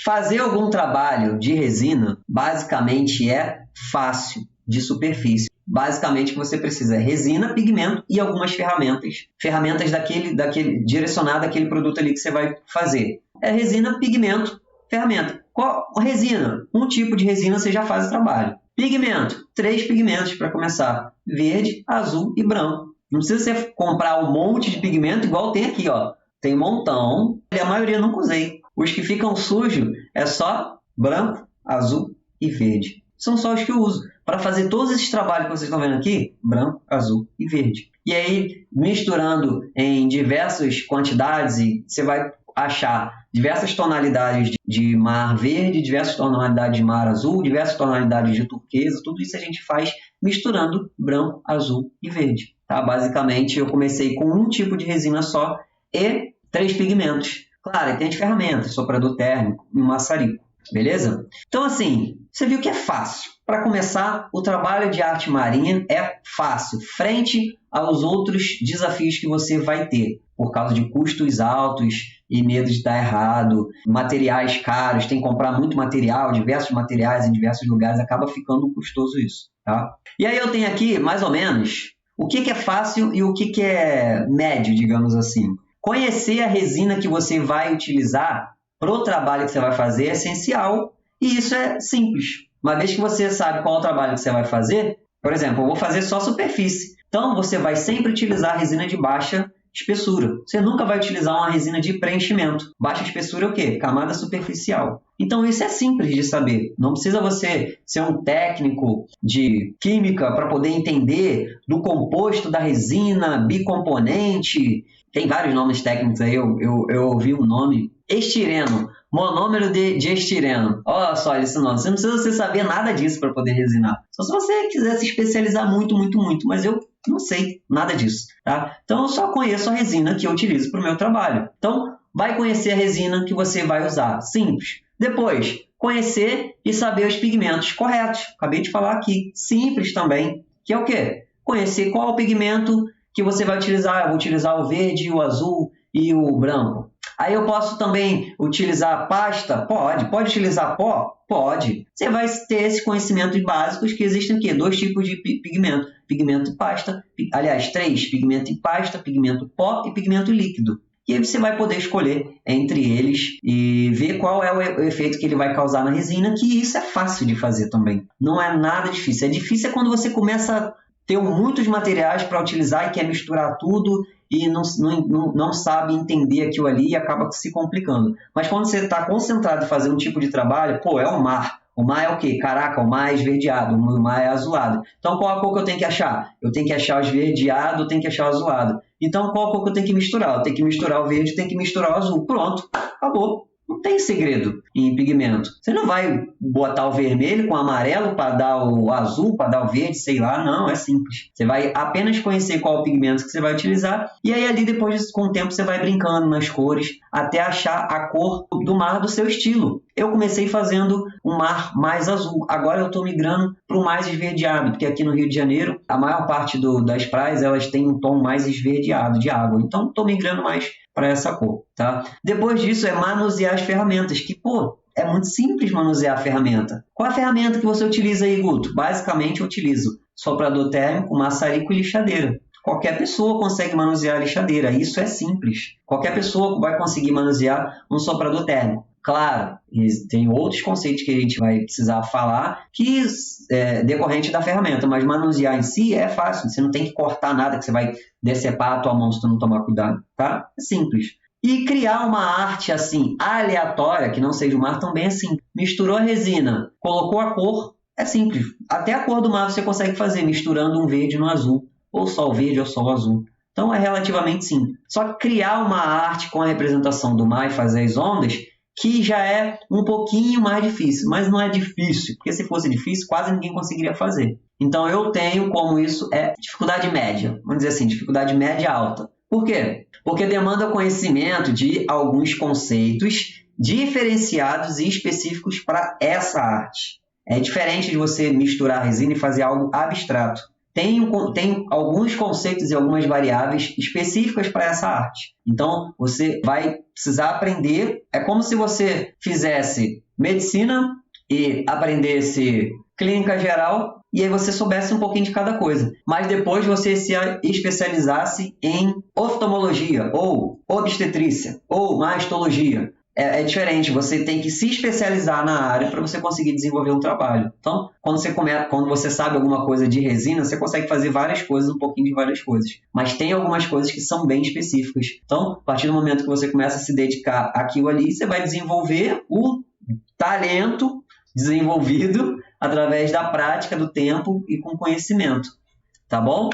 Fazer algum trabalho de resina, basicamente, é fácil, de superfície. Basicamente, o que você precisa é resina, pigmento e algumas ferramentas. Ferramentas direcionadas àquele produto ali que você vai fazer. É resina, pigmento, ferramenta. Qual resina? Um tipo de resina você já faz o trabalho. Pigmento, 3 pigmentos para começar. Verde, azul e branco. Não precisa você comprar um monte de pigmento igual tem aqui, ó. Tem um montão e a maioria eu nunca usei. Os que ficam sujos é só branco, azul e verde. São só os que eu uso. Para fazer todos esses trabalhos que vocês estão vendo aqui, branco, azul e verde. E aí, misturando em diversas quantidades, você vai achar diversas tonalidades de mar verde, diversas tonalidades de mar azul, diversas tonalidades de turquesa. Tudo isso a gente faz misturando branco, azul e verde. Tá? Basicamente, eu comecei com um tipo de resina só e 3 pigmentos. Claro, tem as ferramentas, soprador térmico e um maçarico. Beleza? Então, assim, você viu que é fácil. Para começar, o trabalho de arte marinha é fácil, frente aos outros desafios que você vai ter, por causa de custos altos e medo de dar errado, materiais caros, tem que comprar muito material, diversos materiais em diversos lugares, acaba ficando custoso isso. Tá? E aí eu tenho aqui, mais ou menos, o que é fácil e o que é médio, digamos assim. Conhecer a resina que você vai utilizar para o trabalho que você vai fazer é essencial e isso é simples. Uma vez que você sabe qual é o trabalho que você vai fazer, por exemplo, eu vou fazer só superfície. Então, você vai sempre utilizar resina de baixa espessura. Você nunca vai utilizar uma resina de preenchimento. Baixa espessura é o quê? Camada superficial. Então, isso é simples de saber. Não precisa você ser um técnico de química para poder entender do composto da resina, bicomponente. Tem vários nomes técnicos aí. Eu ouvi um nome. Estireno. Monômero de estireno. Olha só esse nome. Você não precisa saber nada disso para poder resinar. Só se você quiser se especializar muito. Mas eu não sei nada disso. Tá? Então, eu só conheço a resina que eu utilizo para o meu trabalho. Então, vai conhecer a resina que você vai usar. Simples. Depois, conhecer e saber os pigmentos corretos. Acabei de falar aqui. Simples também. Que é o quê? Conhecer qual é o pigmento que você vai utilizar. Eu vou utilizar o verde, o azul e o branco. Aí eu posso também utilizar pasta? Pode. Pode utilizar pó? Pode. Você vai ter esses conhecimentos básicos que existem aqui. 2 tipos de pigmento. Pigmento e pasta. Aliás, 3. Pigmento em pasta, pigmento pó e pigmento líquido. E aí você vai poder escolher entre eles e ver qual é o efeito que ele vai causar na resina, que isso é fácil de fazer também. Não é nada difícil. É difícil quando você começa a ter muitos materiais para utilizar e quer misturar tudo e não sabe entender aquilo ali e acaba se complicando. Mas quando você está concentrado em fazer um tipo de trabalho, é o mar. O mar é o quê? Caraca, o mar é esverdeado, o mar é azulado. Então, qual a cor que eu tenho que achar? Eu tenho que achar o esverdeado, eu tenho que achar o azulado. Então, qual a cor que eu tenho que misturar? Eu tenho que misturar o verde, eu tenho que misturar o azul. Pronto, acabou. Não tem segredo em pigmento. Você não vai botar o vermelho com o amarelo para dar o azul, para dar o verde, sei lá. Não, é simples. Você vai apenas conhecer qual é o pigmento que você vai utilizar e aí ali depois, com o tempo, você vai brincando nas cores até achar a cor do mar do seu estilo. Eu comecei fazendo um mar mais azul. Agora eu estou migrando para o mais esverdeado, porque aqui no Rio de Janeiro, a maior parte das praias elas têm um tom mais esverdeado de água. Então, estou migrando mais para essa cor. Tá? Depois disso, é manusear as ferramentas, que, é muito simples manusear a ferramenta. Qual a ferramenta que você utiliza aí, Guto? Basicamente, eu utilizo soprador térmico, maçarico e lixadeira. Qualquer pessoa consegue manusear a lixadeira. Isso é simples. Qualquer pessoa vai conseguir manusear um soprador térmico. Claro, tem outros conceitos que a gente vai precisar falar que é decorrente da ferramenta, mas manusear em si é fácil. Você não tem que cortar nada que você vai decepar a tua mão se tu não tomar cuidado. Tá? É simples. E criar uma arte assim, aleatória, que não seja o mar, também é simples. Misturou a resina, colocou a cor, é simples. Até a cor do mar você consegue fazer, misturando um verde no azul. Ou só o verde ou só o azul. Então é relativamente simples. Só que criar uma arte com a representação do mar e fazer as ondas, que já é um pouquinho mais difícil. Mas não é difícil, porque se fosse difícil, quase ninguém conseguiria fazer. Então eu tenho como isso é dificuldade média. Vamos dizer assim, dificuldade média alta. Por quê? Porque demanda o conhecimento de alguns conceitos diferenciados e específicos para essa arte. É diferente de você misturar resina e fazer algo abstrato. tem alguns conceitos e algumas variáveis específicas para essa arte. Então, você vai precisar aprender. É como se você fizesse medicina e aprendesse clínica geral, e aí você soubesse um pouquinho de cada coisa. Mas depois você se especializasse em oftalmologia, ou obstetrícia, ou mastologia. É diferente, você tem que se especializar na área para você conseguir desenvolver um trabalho. Então, quando você sabe alguma coisa de resina, você consegue fazer várias coisas, um pouquinho de várias coisas. Mas tem algumas coisas que são bem específicas. Então, a partir do momento que você começa a se dedicar àquilo ali, você vai desenvolver o talento desenvolvido através da prática, do tempo e com conhecimento. Tá bom?